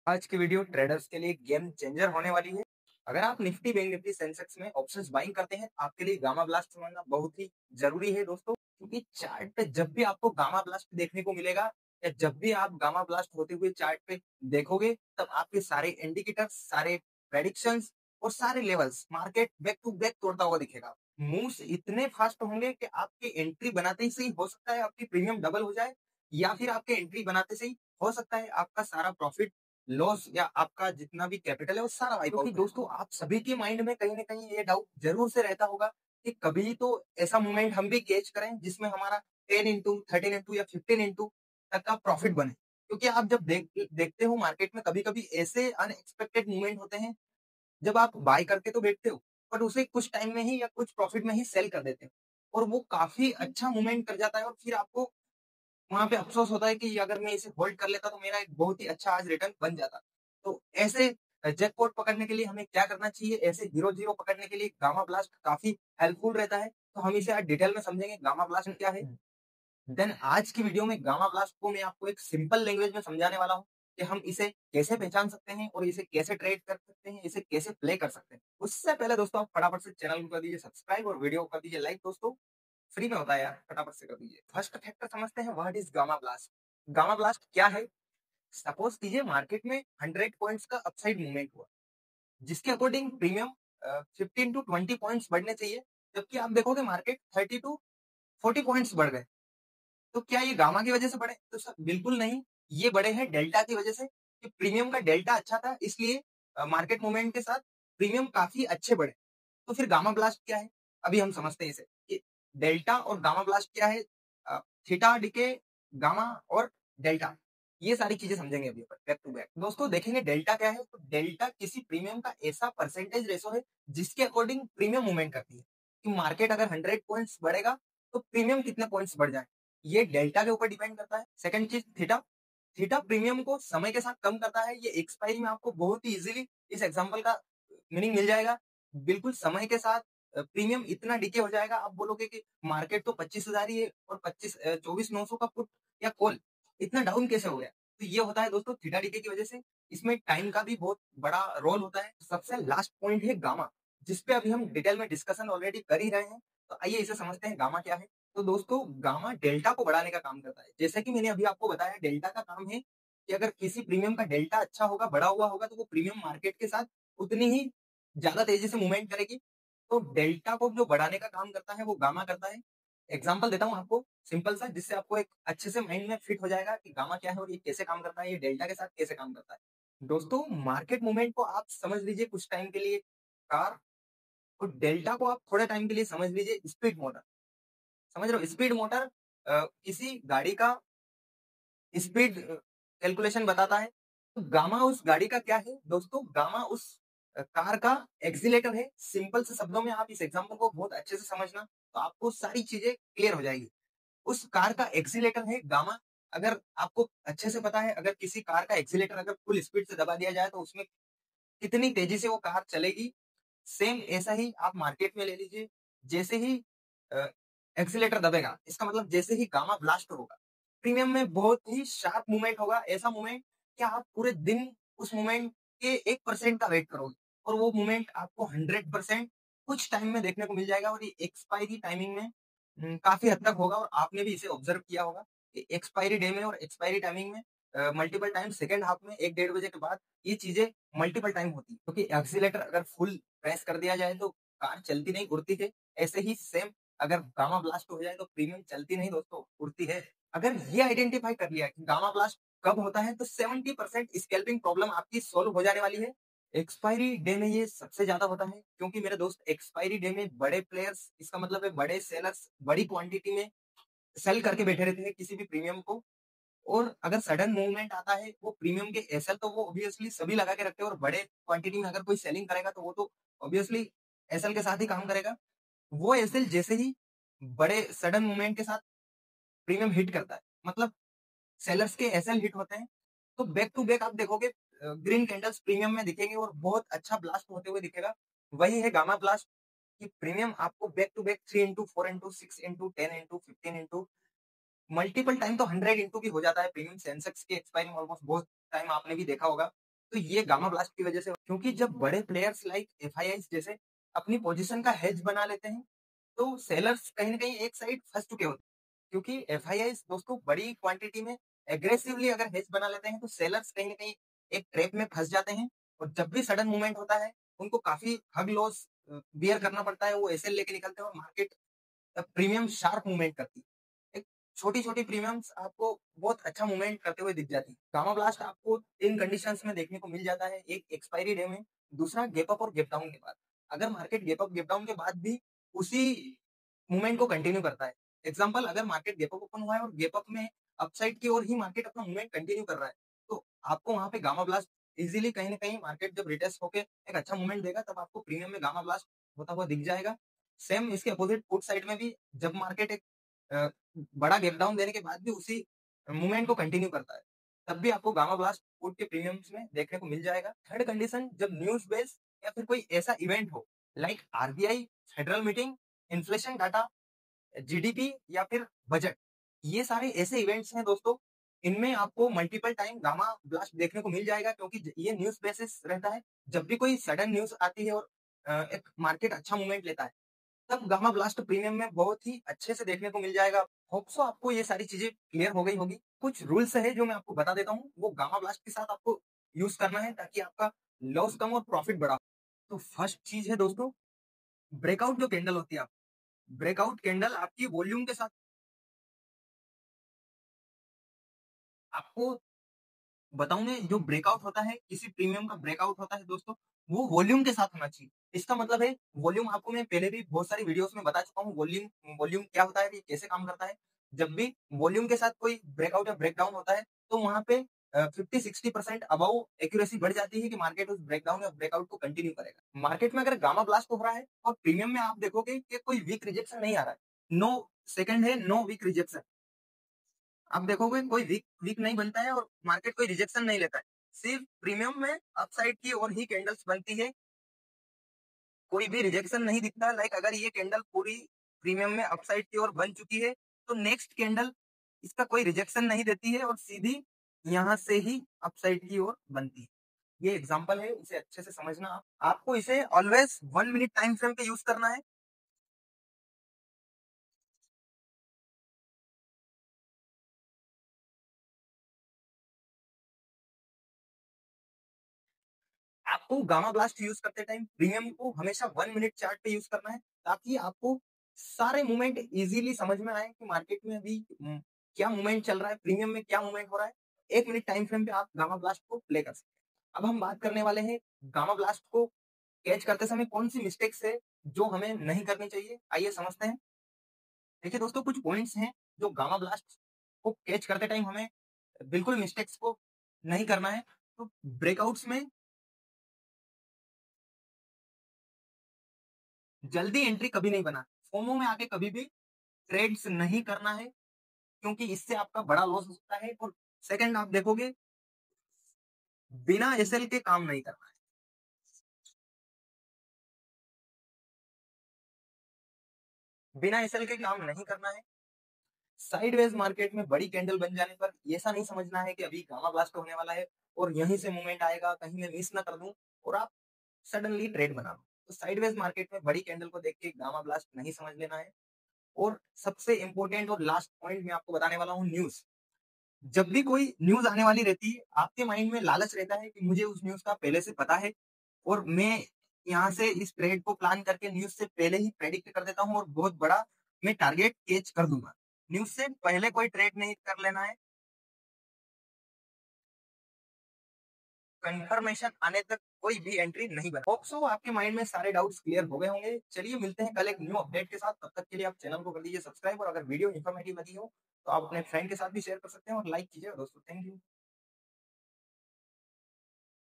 आज की video traders के लिए गेम चेंजर होने वाली है। अगर आप निफ्टी बैंक निफ्टी सेंसेक्स में ऑप्शंस बाइंग करते हैं, आपके लिए गामा ब्लास्ट समझना बहुत ही जरूरी है दोस्तों, क्योंकि चार्ट पे जब भी आपको गामा ब्लास्ट देखने को मिलेगा या जब भी आप गामा ब्लास्ट होते हुए चार्ट पे देखोगे, तब आपके सारे इंडिकेटर्स, सारे प्रेडिक्शंस और सारे levels market back to back तोड़ता हुआ दिखेगा। मूव्स इतने फास्ट होंगे कि आपके एंट्री बनाते ही सही हो सकता है आपकी प्रीमियम डबल हो जाए, या फिर आपके एंट्री बनाते से ही हो सकता है आपका सारा प्रॉफिट लॉस या आपका जितना भी कैपिटल है वो सारा वाइप आउट। क्योंकि दोस्तों आप सभी के माइंड में कहीं ना कहीं ये डाउट जरूर से रहता होगा कि कभी तो ऐसा मोमेंट हम भी कैच करें जिसमें हमारा 10 इंटू 13 इंटू या 15 इंटू तक का प्रॉफिट बने। क्योंकि आप जब देखते हो मार्केट में कभी कभी ऐसे अनएक्सपेक्टेड मूवमेंट होते हैं जब आप बाय करके तो बैठते हो, बट उसे कुछ टाइम में ही या कुछ प्रॉफिट में ही सेल कर देते हो और वो काफी अच्छा मूवमेंट कर जाता है और फिर आपको वहाँ पे अफ़सोस होता है कि अगर मैं इसे होल्ड कर लेता तो मेरा एक बहुत ही अच्छा आज रिटर्न बन जाता। तो ऐसे जैकपॉट पकड़ने के लिए हमें क्या करना चाहिए? ऐसे हीरो-ज़ीरो पकड़ने के लिए गामा ब्लास्ट काफ़ी हेल्पफुल रहता है। तो हम इसे आज डिटेल में समझेंगे गामा ब्लास्ट क्या है। देन आज की वीडियो में गामा ब्लास्ट को मैं आपको एक सिंपल लैंग्वेज में समझाने वाला हूँ कि हम इसे कैसे पहचान सकते हैं और इसे कैसे ट्रेड कर सकते हैं, इसे कैसे प्ले कर सकते हैं। उससे पहले दोस्तों आप फटाफट से चैनल को कर दीजिए सब्सक्राइब और वीडियो को कर दीजिए लाइक दोस्तों। फ्री में होता है यार, फटाफट से कर दीजिए। फर्स्ट फैक्टर समझते हैं, what is gamma blast. Gamma blast क्या है? सपोज कीजिए मार्केट में 100 पॉइंट्स का अपसाइड मूवमेंट हुआ, जिसके अकॉर्डिंग प्रीमियम 15 टू 20 पॉइंट्स बढ़ने चाहिए, जबकि आप देखोगे मार्केट 30 टू 40 पॉइंट्स बढ़ गए। तो क्या ये गामा की वजह से बढ़े? तो सर बिल्कुल नहीं, ये बढ़े हैं डेल्टा की वजह से कि प्रीमियम का डेल्टा अच्छा था, इसलिए मार्केट मूवमेंट के साथ प्रीमियम काफी अच्छे बढ़े। तो फिर गामा ब्लास्ट क्या है? अभी हम समझते हैं इसे कि डेल्टा और गामा ब्लास्ट क्या है। थीटा डिके, गामा और डेल्टा, ये सारी चीजें समझेंगे अभी अपन बैक टू बैक। दोस्तों देखेंगे डेल्टा क्या है, तो डेल्टा किसी प्रीमियम का ऐसा परसेंटेज रेशो है जिसके अकॉर्डिंग प्रीमियम मूवमेंट करती है कि मार्केट अगर 100 पॉइंट्स बढ़ेगा तो प्रीमियम कितने पॉइंट्स बढ़ जाए, ये डेल्टा के ऊपर डिपेंड करता है। सेकंड चीज थीटा, थीटा प्रीमियम को समय के साथ कम करता है। ये एक्सपायरी में आपको बहुत ही इजीली इस एग्जांपल का मीनिंग मिल जाएगा। बिल्कुल समय के साथ प्रीमियम इतना डिके हो जाएगा, आप बोलोगे कि मार्केट तो 25,000 ही है और 24,900 का पुट या कॉल इतना डाउन कैसे हो गया? तो ये होता है दोस्तों थीटा डिके की वजह से। इसमें टाइम का भी बहुत बड़ा रोल होता है। सबसे लास्ट पॉइंट है गामा, जिसपे अभी हम डिटेल में डिस्कशन ऑलरेडी कर ही रहे हैं। तो आइए इसे समझते हैं गामा क्या है। तो दोस्तों गामा डेल्टा को बढ़ाने का काम करता है। जैसे कि मैंने अभी आपको बताया, डेल्टा का काम है कि अगर किसी प्रीमियम का डेल्टा अच्छा होगा, बड़ा हुआ होगा, तो वो प्रीमियम मार्केट के साथ उतनी ही ज्यादा तेजी से मूवमेंट करेगी। तो डेल्टा को जो बढ़ाने का काम करता है वो गामा करता है। एग्जाम्पल देता हूँ आपको सिंपल सा, जिससे आपको एक अच्छे से माइंड में फिट हो जाएगा कि गामा क्या है और ये कैसे काम करता है, ये डेल्टा के साथ कैसे काम करता है। दोस्तों मार्केट मूवमेंट को आप समझ लीजिए कुछ टाइम के लिए कार, और डेल्टा को आप थोड़े टाइम के लिए समझ लीजिए स्पीड मोटर। समझ रहे हो? स्पीड मोटर किसी गाड़ी का स्पीड कैलकुलेशन बताता है। तो गामा उस गाड़ी का क्या है दोस्तों? गामा उस कार का एक्सीलेटर है। सिंपल से शब्दों में आप इस एग्जांपल को बहुत अच्छे से समझना, तो आपको सारी चीजें क्लियर हो जाएगी। उस कार का एक्सीलेटर है गामा। अगर आपको अच्छे से पता है, अगर किसी कार का एक्सीलेटर अगर फुल स्पीड से दबा दिया जाए तो उसमें कितनी तेजी से वो कार चलेगी। सेम ऐसा ही आप मार्केट में ले लीजिए। जैसे ही एक्सीलेटर दबेगा, इसका मतलब जैसे ही गामा ब्लास्ट होगा, प्रीमियम में बहुत ही शार्प मूवमेंट होगा। ऐसा मूवमेंट कि आप पूरे दिन उस मूवमेंट के 1% का वेट करोगे और वो मूवमेंट आपको 100% कुछ टाइम में देखने को मिल जाएगा। और ये एक्सपायरी टाइमिंग में काफी हद तक होगा, और आपने भी इसे ऑब्जर्व किया होगा कि एक्सपायरी डे में और एक्सपायरी टाइमिंग में मल्टीपल टाइम सेकेंड हाफ में 1 डेढ़ बजे के बाद ये चीजें मल्टीपल टाइम होती है, क्योंकि एक्सीलेटर अगर फुल प्रेस कर दिया जाए तो कार चलती नहीं, उड़ती है। ऐसे ही सेम अगर गामा ब्लास्ट हो जाए तो प्रीमियम चलती नहीं दोस्तों, उड़ती है। अगर ये आइडेंटिफाई कर लिया कि गामा ब्लास्ट कब होता है, तो 70% स्कैल्पिंग प्रॉब्लम आपकी सॉल्व हो जाने वाली है। एक्सपायरी डे में ये सबसे ज्यादा होता है, क्योंकि मेरे दोस्त एक्सपायरी डे में बड़े प्लेयर्स, इसका मतलब है बड़े सेलर्स, बड़ी क्वांटिटी में सेल करके बैठे रहते हैं किसी भी प्रीमियम को। और अगर सडन मूवमेंट आता है वो प्रीमियम के एसएल, तो वो ऑब्वियसली सभी लगा के रखते हैं, और बड़े क्वांटिटी में अगर कोई सेलिंग करेगा तो वो तो ऑब्वियसली एसएल के साथ ही काम करेगा। वो एसएल जैसे ही बड़े सडन मूवमेंट के साथ प्रीमियम हिट करता है, मतलब सेलर्स के एसएल हिट होते हैं, तो बैक टू बैक आप देखोगे ग्रीन कैंडल्स प्रीमियम में दिखेंगे और बहुत अच्छा ब्लास्ट होते हुए दिखेगा। वही है गामा ब्लास्ट कि प्रीमियम आपको back to back 3 into 4 into 6 into 10 into 15 into multiple time तो 100 इंटू भी हो जाता है प्रीमियम। सेंसेक्स की एक्सपायरिंग ऑलमोस्ट बहुत टाइम आपने भी देखा होगा। तो ये गामा ब्लास्ट की वजह से, क्योंकि जब बड़े प्लेयर्स लाइक एफआईआई जैसे अपनी पोजीशन का हेज बना लेते हैं, तो सेलर्स कहीं न कहीं एक साइड फँस चुके होते हैं। क्योंकि एफआईआई दोस्तों बड़ी क्वांटिटी में एग्रेसिवली अगर हेज बना लेते हैं, तो सेलर्स कहीं न कहीं एक ट्रैप में फँस जाते हैं और जब भी सडन मूवमेंट होता है, उनको काफ़ी हग लॉस बियर करना पड़ता है। वो एसएल लेके निकलते हैं और मार्केट प्रीमियम शार्प मूवमेंट करती है। एक छोटी-छोटी प्रीमियम्स आपको बहुत अच्छा मूवमेंट करते हुए दिख जाती है। गामा ब्लास्ट आपको 3 कंडीशंस में देखने को मिल जाता है। एक एक्सपायरी डे में, दूसरा गैप अप और गैप डाउन के बाद। अगर market gap up, gap down के बाद भी उसी मूवमेंट को कंटिन्यू करता है। एग्जांपल, अगर मार्केट गैप अप ओपन हुआ है और गैप अप में अपसाइड की ओर ही मार्केट अपना मूवमेंट कंटिन्यू कर रहा है, तो आपको वहाँ पे गामा ब्लास्ट इज़िली कहीं न कहीं मार्केट जब रिटेस्ट होके एक अच्छा मूवमेंट देगा, तब आपको प्रीमियम में गामा ब्लास्ट होता हुआ दिख जाएगा। सेम इसके अपोजिट पुट साइड में भी जब मार्केट एक अ, बड़ा गैप डाउन देने के बाद भी उसी मूवमेंट को कंटिन्यू करता है, तब भी आपको गामा ब्लास्ट पुट के प्रीमियम्स में देखने को मिल जाएगा। थर्ड कंडीशन, जब न्यूज़ बेस्ड या फिर कोई ऐसा इवेंट हो like RBI federal meeting, inflation data, GDP या फिर बजट, ये सारे ऐसे इवेंट्स हैं दोस्तों, इनमें आपको मल्टीपल टाइम गामा ब्लास्ट देखने को मिल जाएगा, क्योंकि ये न्यूज़ बेसिस रहता है। जब भी कोई सडन न्यूज़ आती है और एक मार्केट अच्छा मूवमेंट लेता है, तब गामा ब्लास्ट प्रीमियम में बहुत ही अच्छे से देखने को मिल जाएगा। होप सो आपको ये सारी चीज़ें क्लियर हो गई होगी। कुछ रूल्स है जो मैं आपको बता देता हूँ, वो गामा ब्लास्ट के साथ आपको यूज़ करना है ताकि आपका लॉस कम और प्रॉफिट बढ़ा। तो फर्स्ट चीज़ है दोस्तों, ब्रेकआउट जो कैंडल होती है, ब्रेकआउट कैंडल आपकी वॉल्यूम के साथ आपको बताऊँ मैं, जो ब्रेकआउट होता है, किसी प्रीमियम का ब्रेकआउट होता है दोस्तों, वो वॉल्यूम के साथ होना चाहिए। इसका मतलब है वॉल्यूम, आपको मैं पहले भी बहुत सारी वीडियोज़ में बता चुका हूँ, वॉल्यूम वॉल्यूम क्या होता है, ये कैसे काम करता है। जब भी वॉल्यूम के साथ कोई ब्रेकआउट या ब्रेकडाउन होता है, तो वहाँ पे 50-60% अबव एक्यूरेसी बढ़ जाती है कि मार्केट उस ब्रेकडाउन या ब्रेकआउट को कंटिन्यू करेगा। मार्केट में अगर गामा ब्लास्ट हो रहा है और प्रीमियम में आप देखोगे कि कोई वीक रिजेक्शन नहीं आ रहा है। नो, सेकंड है नो वीक रिजेक्शन। आप देखोगे कोई वीक वीक नहीं बनता है और मार्केट कोई रिजेक्शन नहीं लेता है। सिर्फ प्रीमियम में अपसाइड की ओर ही कैंडल्स बनती है, कोई भी रिजेक्शन नहीं दिखता। लाइक अगर ये कैंडल पूरी प्रीमियम में अपसाइड की ओर बन चुकी है, तो नेक्स्ट कैंडल इसका कोई रिजेक्शन नहीं देती है और सीधी यहाँ से ही अपसाइड की ओर बनती है। ये एग्जांपल है, इसे अच्छे से समझना आप। आपको इसे ऑलवेज 1 मिनट टाइम फ्रेम पे यूज़ करना है। आपको गामा ब्लास्ट यूज करते टाइम प्रीमियम को हमेशा 1 मिनट चार्ट पे यूज करना है, ताकि आपको सारे मूवमेंट इजीली समझ में आए कि मार्केट में अभी क्या मूवमेंट चल रहा है, प्रीमियम में क्या मूवमेंट हो रहा है। 1 मिनट टाइम फ्रेम पे आप गामा ब्लास्ट को प्ले कर सकते हैं। अब हम बात करने वाले हैं गामा ब्लास्ट को कैच करते समय कौन सी मिस्टेक्स है जो हमें नहीं करनी चाहिए। आइए समझते हैं। देखिए दोस्तों, कुछ पॉइंट्स हैं जो गामा ब्लास्ट को कैच करते टाइम हमें बिल्कुल मिस्टेक्स को नहीं करना है। तो ब्रेकआउट्स में जल्दी एंट्री कभी नहीं बना, फोमो में आके कभी भी ट्रेड्स नहीं करना है, क्योंकि इससे आपका बड़ा लॉस हो सकता है। और सेकंड, आप देखोगे बिना एसएल के काम नहीं करना है। बिना एसएल के काम नहीं करना है। साइडवेज मार्केट में बड़ी कैंडल बन जाने पर ऐसा नहीं समझना है कि अभी गामा ब्लास्ट होने वाला है और यहीं से मूवमेंट आएगा, कहीं मैं मिस ना कर दूं और आप सडनली ट्रेड बना लो। तो साइडवेज मार्केट में बड़ी कैंडल को देख के गामा ब्लास्ट नहीं समझ लेना है। और सबसे इंपॉर्टेंट और लास्ट पॉइंट मैं आपको बताने वाला हूँ, न्यूज। जब भी कोई न्यूज़ आने वाली रहती है, आपके माइंड में लालच रहता है कि मुझे उस न्यूज़ का पहले से पता है और मैं यहाँ से इस ट्रेड को प्लान करके न्यूज़ से पहले ही प्रेडिक्ट कर देता हूँ और बहुत बड़ा मैं टारगेट कैच कर दूँगा। न्यूज़ से पहले कोई ट्रेड नहीं कर लेना है, कन्फर्मेशन आने तक कोई भी एंट्री नहीं बना। होप सो आपके माइंड में सारे डाउट्स क्लियर हो गए होंगे। चलिए मिलते हैं कल एक न्यू अपडेट के साथ। तब तक के लिए आप चैनल को कर दीजिए सब्सक्राइब और अगर वीडियो इन्फॉर्मेटिव लगी हो, तो आप अपने फ्रेंड के साथ भी शेयर कर सकते हैं और लाइक कीजिए दोस्तों। Thank you.